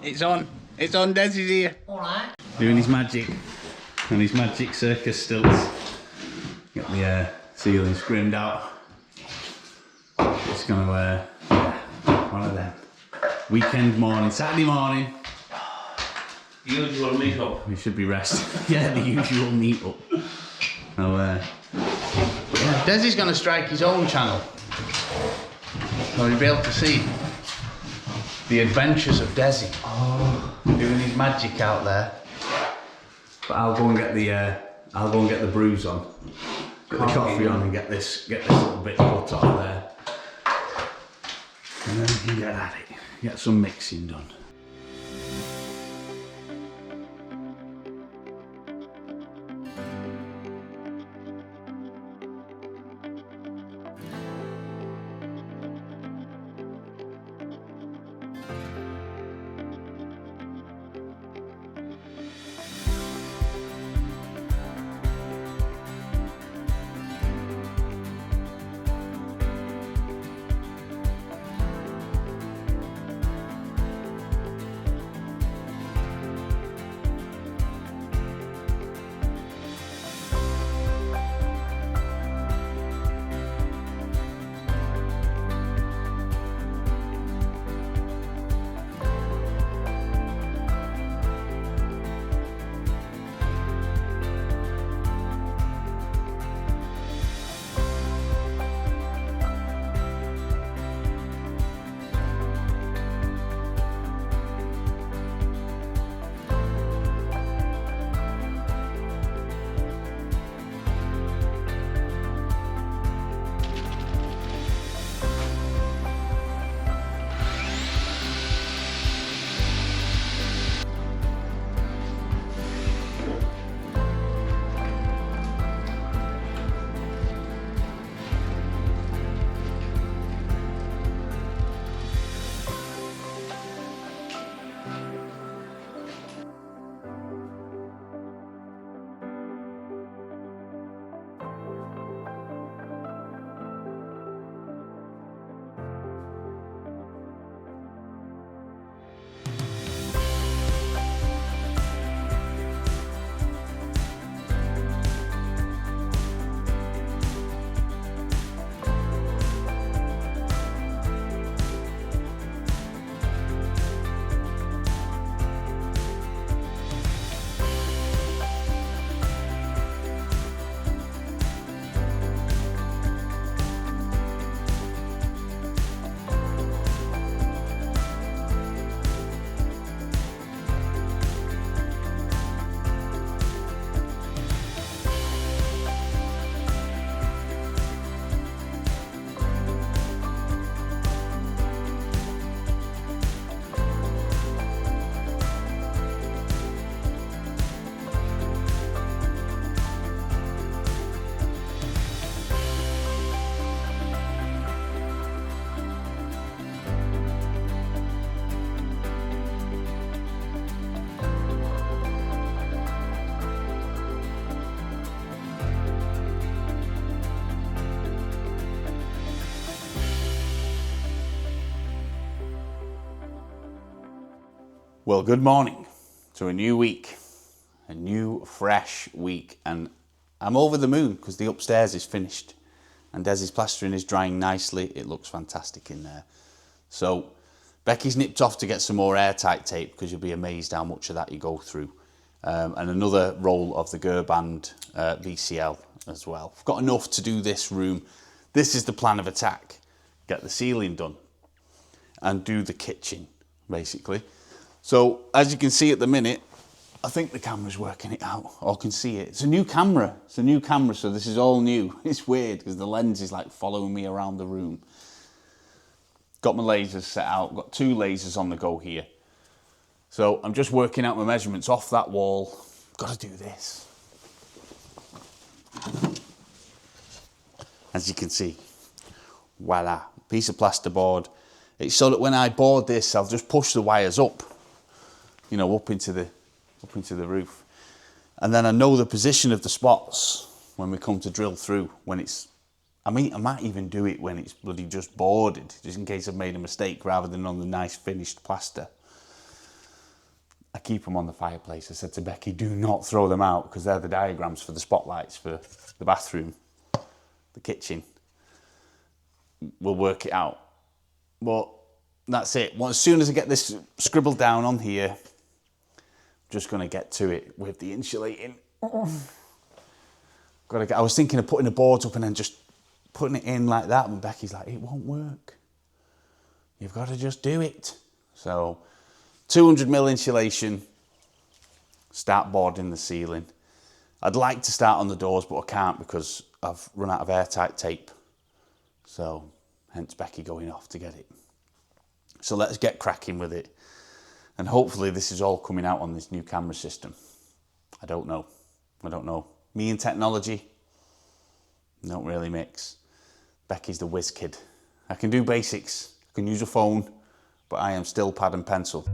It's on. It's on. Dessies here. Alright. Doing his magic. On his magic circus stilts. Got the ceiling scrimmed out. Just gonna one of them. Weekend morning, Saturday morning. Usual meet up. We should be resting. Yeah, the usual meet up. So, yeah, Dessie's gonna strike his own channel. So you'll be able to see the adventures of Desi. Doing his magic out there. But I'll go and get the brews on. Get the coffee on and get this little bit cut off there. And then we can get at it. Get some mixing done. Well, good morning to a new week, a new fresh week, and I'm over the moon because the upstairs is finished and Desi's plastering is drying nicely. It looks fantastic in there. So Becky's nipped off to get some more airtight tape because you'll be amazed how much of that you go through, and another roll of the Gerband VCL as well. I've got enough to do this room. This is the plan of attack. Get the ceiling done and do the kitchen, basically. So, as you can see at the minute, I think the camera's working it out, or can see it. It's a new camera. It's a new camera, so this is all new. It's weird, because the lens is like following me around the room. Got my lasers set out. Got 2 lasers on the go here. So, I'm just working out my measurements off that wall. Got to do this. As you can see, voila, piece of plasterboard. It's so that when I board this, I'll just push the wires up, you know, up into the roof. And then I know the position of the spots when we come to drill through, when it's, I might even do it when it's bloody just boarded, just in case I've made a mistake, rather than on the nice finished plaster. I keep them on the fireplace. I said to Becky, do not throw them out because they're the diagrams for the spotlights for the bathroom, the kitchen. We'll work it out. But that's it. Well, as soon as I get this scribbled down on here, I'm just going to get to it with the insulating. I was thinking of putting the boards up and then just putting it in like that, and Becky's like, it won't work. You've got to just do it. So 200mm insulation, start boarding the ceiling. I'd like to start on the doors, but I can't because I've run out of airtight tape. So hence Becky going off to get it. So let's get cracking with it. And hopefully this is all coming out on this new camera system. I don't know. Me and technology don't really mix. Becky's the whiz kid. I can do basics. I can use a phone, but I am still pad and pencil.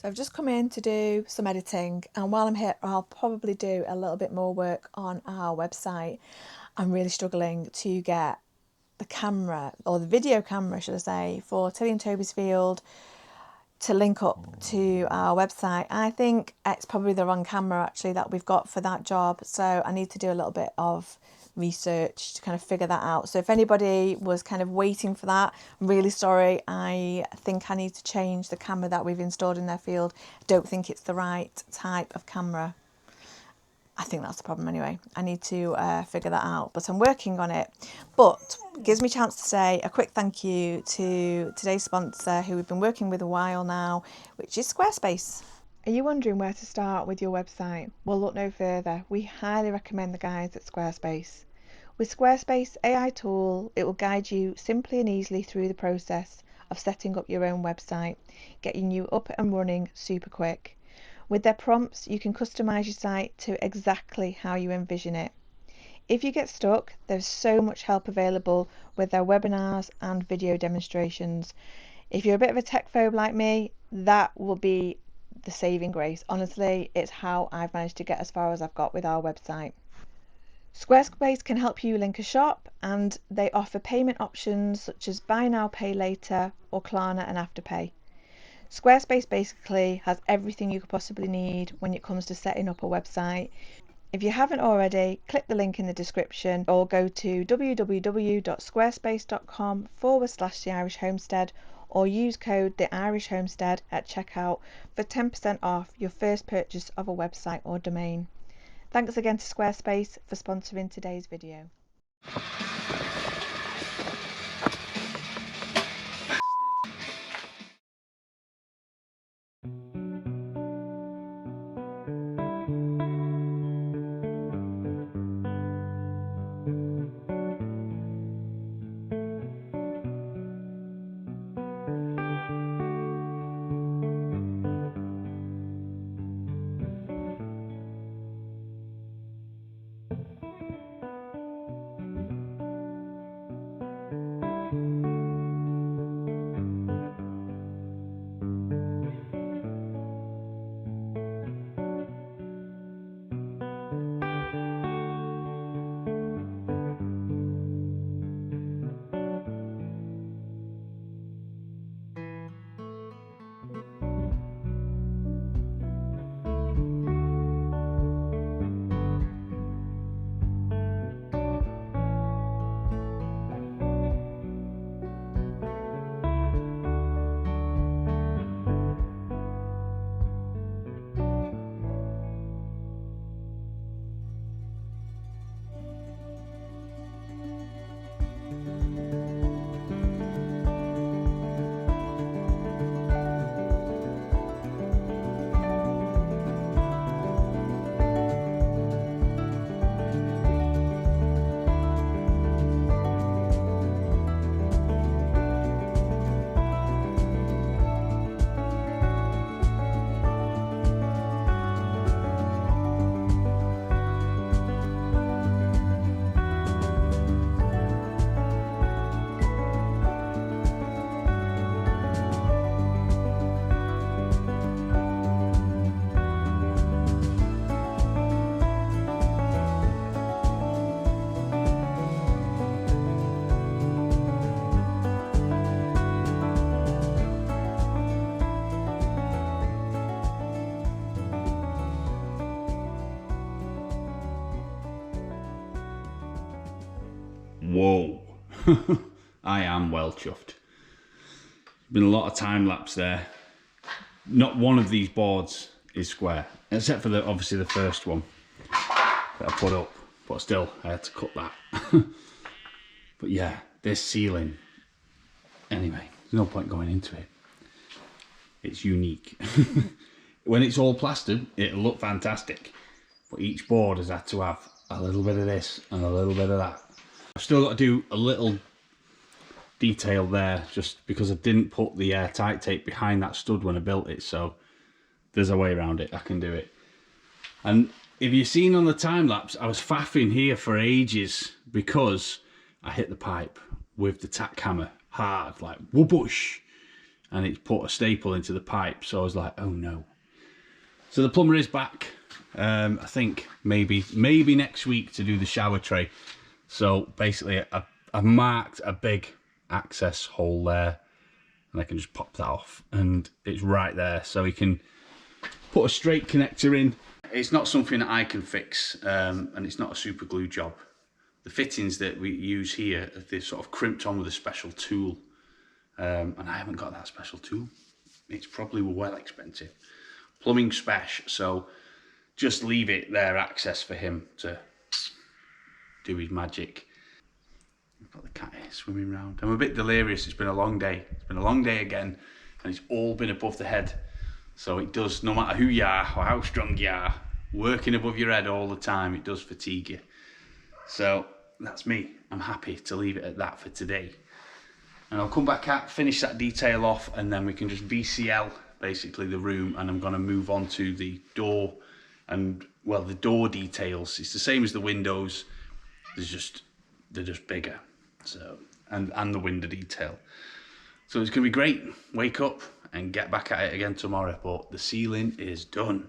So I've just come in to do some editing, and while I'm here I'll probably do a little bit more work on our website. I'm really struggling to get the camera, or the video camera should I say, for Tilly and Toby's Field to link up to our website. I think it's probably the wrong camera actually that we've got for that job, so I need to do a little bit of research to kind of figure that out. So if anybody was kind of waiting for that, I'm really sorry. I think I need to change the camera that we've installed in their field. I don't think it's the right type of camera. I think that's the problem anyway. I need to figure that out, but I'm working on it. But it gives me a chance to say a quick thank you to today's sponsor, who we've been working with a while now, which is Squarespace. Are you wondering where to start with your website? Well, look no further. We highly recommend the guys at Squarespace. With Squarespace AI tool, it will guide you simply and easily through the process of setting up your own website, getting you up and running super quick. With their prompts, you can customize your site to exactly how you envision it. If you get stuck, there's so much help available with their webinars and video demonstrations. If you're a bit of a tech phobe like me, that will be the saving grace. Honestly, it's how I've managed to get as far as I've got with our website. Squarespace can help you link a shop, and they offer payment options such as buy now, pay later, or Klarna and Afterpay. Squarespace basically has everything you could possibly need when it comes to setting up a website. If you haven't already, click the link in the description or go to www.squarespace.com/The Irish Homestead or use code The Irish Homestead at checkout for 10% off your first purchase of a website or domain. Thanks again to Squarespace for sponsoring today's video. Whoa. I am well chuffed. Been a lot of time lapse there. Not one of these boards is square, except for obviously the first one that I put up, but still I had to cut that. But yeah, this ceiling, anyway, there's no point going into it. It's unique. When it's all plastered, it'll look fantastic, but each board has had to have a little bit of this and a little bit of that. I've still got to do a little detail there just because I didn't put the airtight tape behind that stud when I built it, so there's a way around it. I can do it. And if you've seen on the time lapse, I was faffing here for ages because I hit the pipe with the tack hammer hard, like whoobush, and it put a staple into the pipe, so I was like, oh no. So the plumber is back. I think maybe next week to do the shower tray. So basically I've marked a big access hole there and I can just pop that off and it's right there, so we can put a straight connector in. It's not something that I can fix, and it's not a super glue job. The fittings that we use here, they're sort of crimped on with a special tool, and I haven't got that special tool. It's probably well expensive. Plumbing special, so just leave it there, access for him to do his magic. I've got the cat here swimming around. I'm a bit delirious. It's been a long day. It's been a long day again, and it's all been above the head. So it does, no matter who you are or how strong you are, working above your head all the time, it does fatigue you. So that's me. I'm happy to leave it at that for today. and I'll come back out, finish that detail off, and then we can just VCL basically the room, and I'm going to move on to the door and, well, the door details. It's the same as the windows, they're just bigger, so, and the window detail. So it's going to be great. Wake up and get back at it again tomorrow, but the ceiling is done.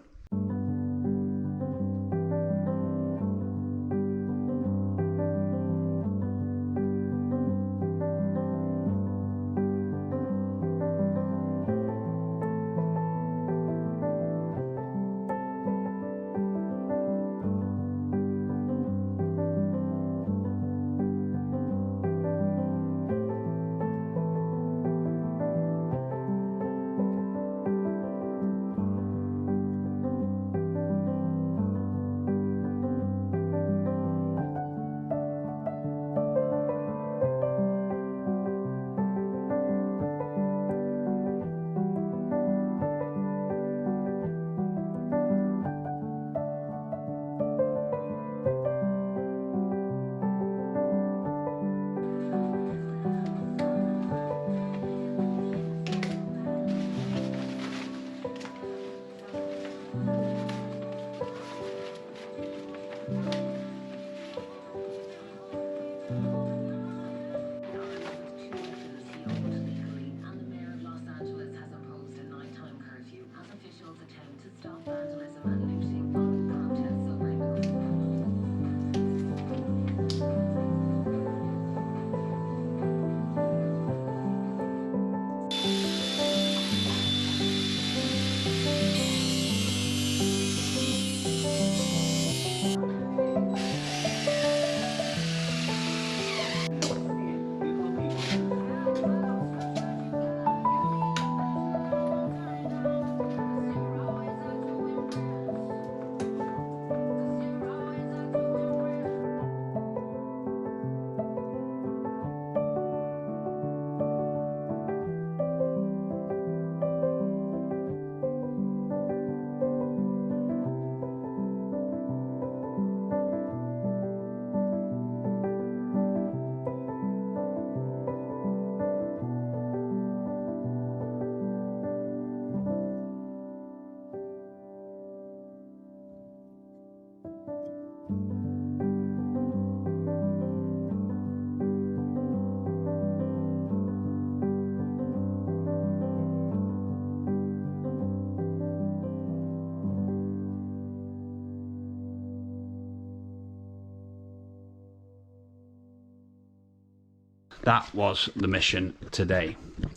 That was the mission today,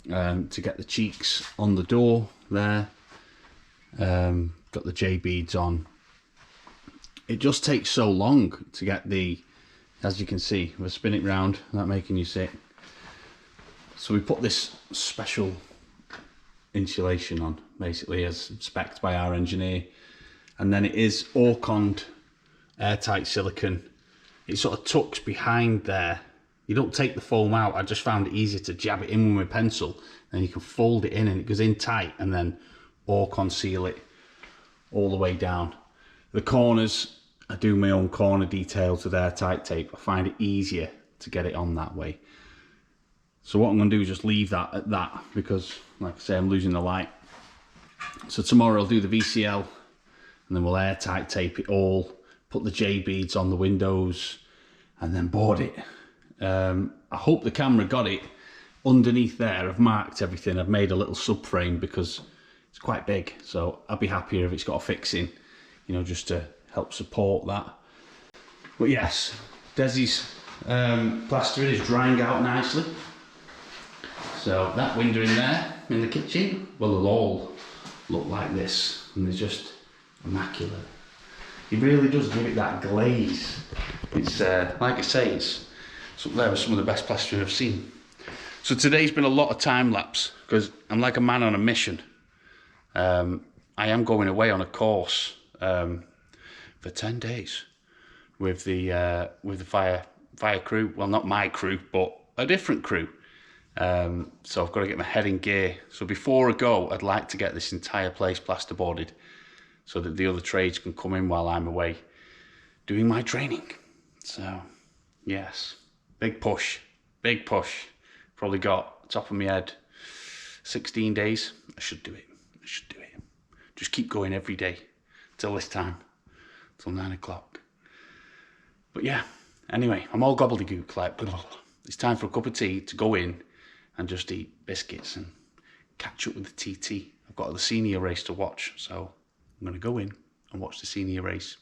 to get the cheeks on the door there, got the J beads on. It just takes so long to get the, as you can see, we'll spin it round, not making you sit. So we put this special insulation on, basically as spec'd by our engineer, and then it is Orcond airtight silicone. It sort of tucks behind there. You don't take the foam out. I just found it easier to jab it in with my pencil, and you can fold it in and it goes in tight, and then Orcond seal it all the way down. The corners, I do my own corner details with airtight tape. I find it easier to get it on that way. So what I'm going to do is just leave that at that, because like I say, I'm losing the light. So tomorrow I'll do the VCL, and then we'll airtight tape it all, put the J beads on the windows, and then board it. I hope the camera got it. Underneath there, I've marked everything. I've made a little subframe because it's quite big, so I'd be happier if it's got a fixing, you know, just to help support that. But yes, Dessies plastering is drying out nicely. So that window in there, in the kitchen, well, they'll all look like this, and they're just immaculate. It really does give it that glaze. It's, like I say, it's up there with some of the best plastering I've seen. So today's been a lot of time lapse, because I'm like a man on a mission. I am going away on a course for 10 days with the fire crew. Well, not my crew, but a different crew. So I've got to get my head in gear. So before I go, I'd like to get this entire place plasterboarded so that the other trades can come in while I'm away doing my training. So yes, big push, Probably got, top of my head, 16 days. I should do it. I should do it. Just keep going every day till this time, till 9 o'clock. But yeah, anyway, I'm all gobbledygook, like, blah, blah, blah. It's time for a cup of tea to go in and just eat biscuits and catch up with the TT. I've got the senior race to watch, so I'm going to go in and watch the senior race.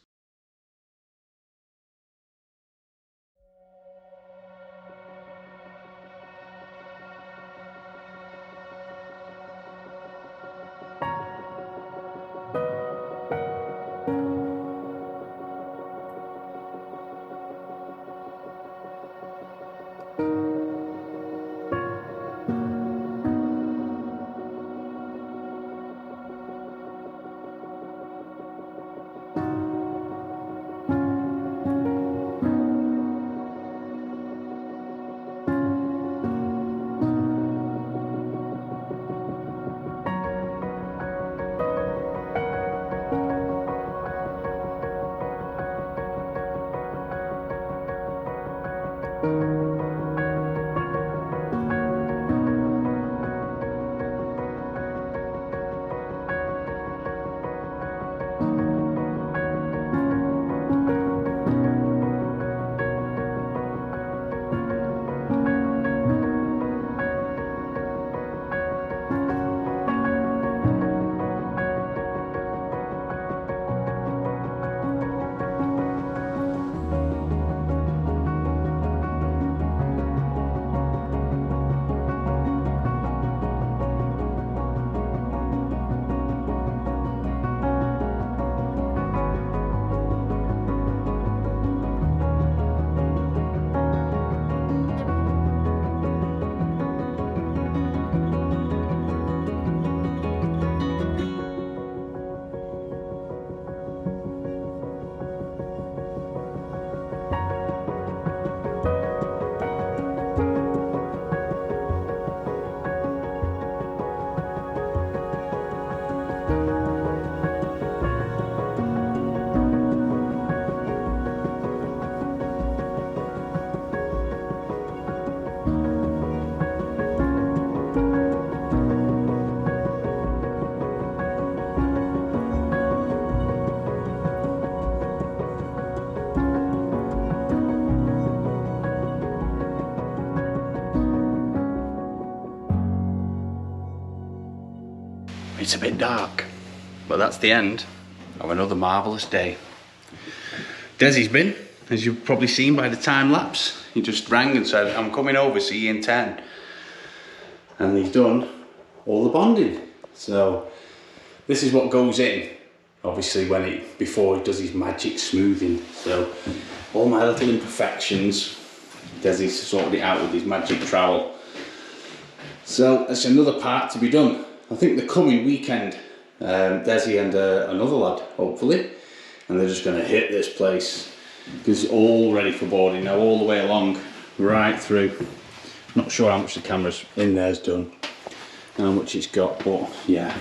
It's a bit dark, but that's the end of another marvellous day. Desi's been, as you've probably seen by the time lapse, he just rang and said, I'm coming over, see you in 10. And he's done all the bonding. So this is what goes in, obviously, before he does his magic smoothing. So all my little imperfections, Desi's sorted it out with his magic trowel. So it's another part to be done. I think the coming weekend, Desi and another lad, hopefully, and they're just going to hit this place because it's all ready for boarding now, all the way along, right through. Not sure how much the camera's in there's done and how much it's got, but yeah.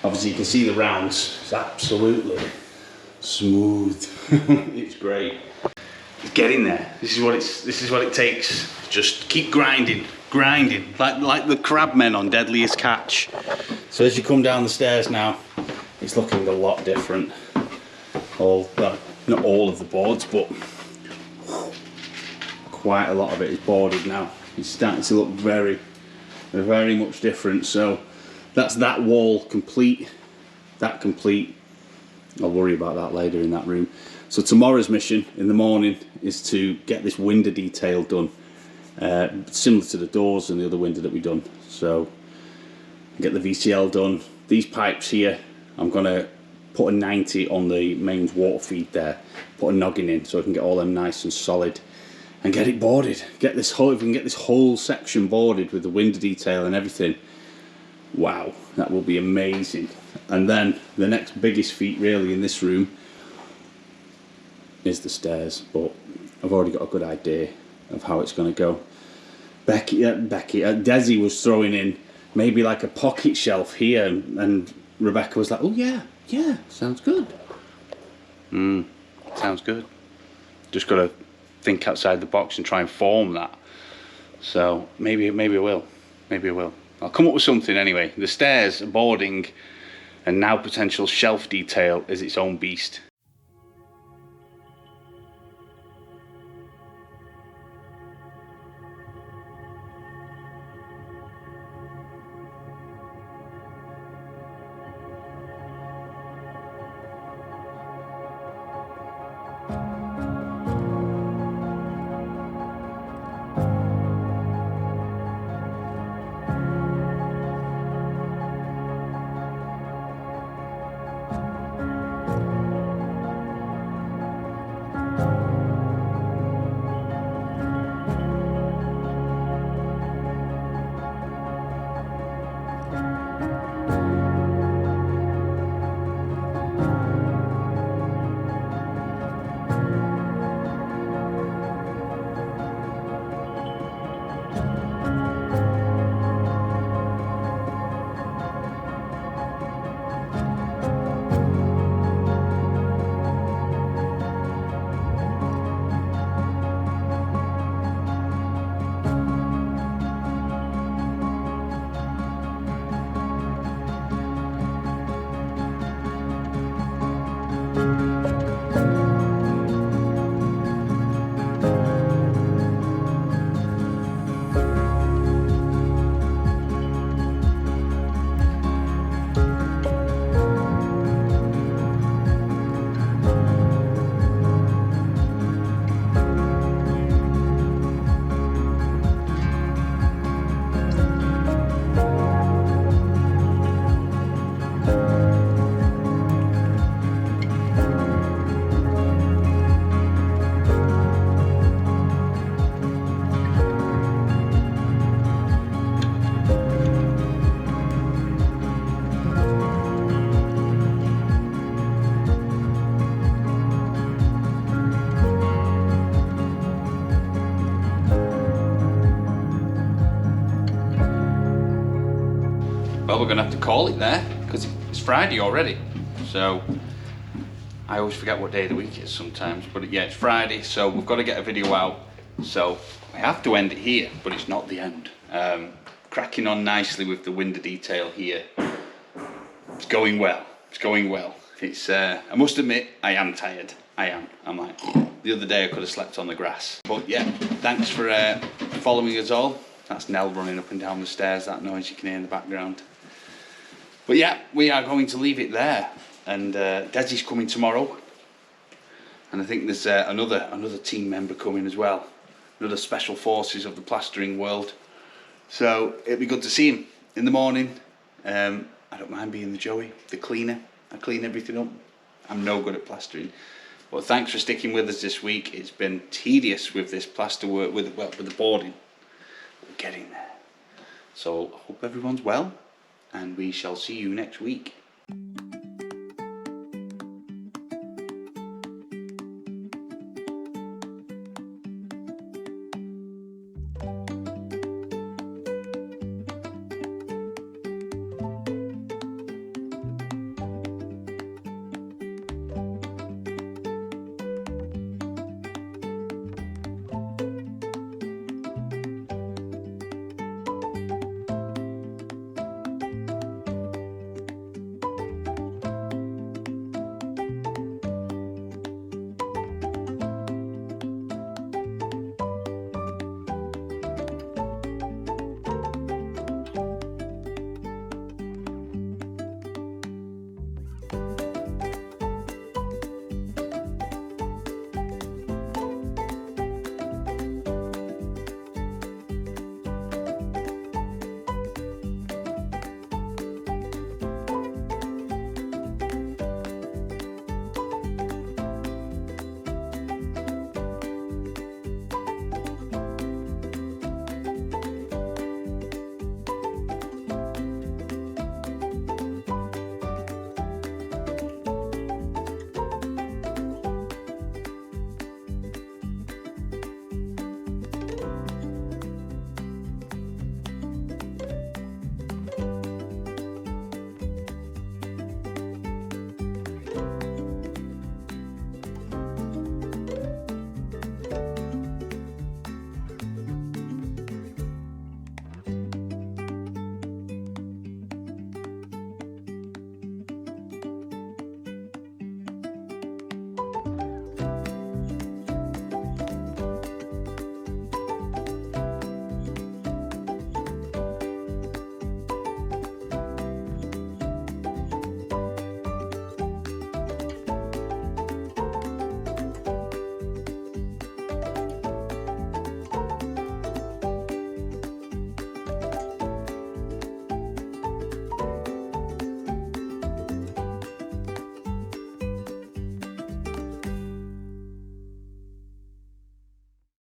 Obviously you can see the rounds, it's absolutely smooth. It's great. It's getting there. This is what it takes. Just keep grinding, like the crab men on Deadliest Catch. So as you come down the stairs now, it's looking a lot different. Not all of the boards, but quite a lot of it is boarded now. It's starting to look very, very much different. So that's that wall complete. That complete. I'll worry about that later in that room. So tomorrow's mission in the morning is to get this window detail done, similar to the doors and the other window that we've done. So get the VCL done. These pipes here, I'm gonna put a 90 on the mains water feed there, put a noggin in so I can get all them nice and solid and get it boarded. Get this whole, if we can get this whole section boarded with the window detail and everything, wow, that will be amazing. And then the next biggest feat really in this room is the stairs, but I've already got a good idea of how it's going to go. Desi was throwing in maybe like a pocket shelf here, and Rebecca was like, oh yeah, sounds good. Sounds good. Just got to think outside the box and try and form that. So maybe I will. Maybe I will. I'll come up with something anyway. The stairs, boarding, and now potential shelf detail is its own beast. Well, we're going to have to call it there because it's Friday already. So I always forget what day of the week it is sometimes, but yeah, it's Friday, so we've got to get a video out. So I have to end it here, but it's not the end. Cracking on nicely with the window detail here. It's going well. It's going well. It's I must admit, I am tired. I am. I'm like, the other day I could have slept on the grass. But yeah, thanks for following us all. That's Nell running up and down the stairs, that noise you can hear in the background. But yeah, we are going to leave it there. And Dessies coming tomorrow. And I think there's another team member coming as well. Another special forces of the plastering world. So it'll be good to see him in the morning. I don't mind being the Joey, the cleaner. I clean everything up. I'm no good at plastering. But thanks for sticking with us this week. It's been tedious with this plaster work, with the boarding. We're getting there. So I hope everyone's well, and we shall see you next week.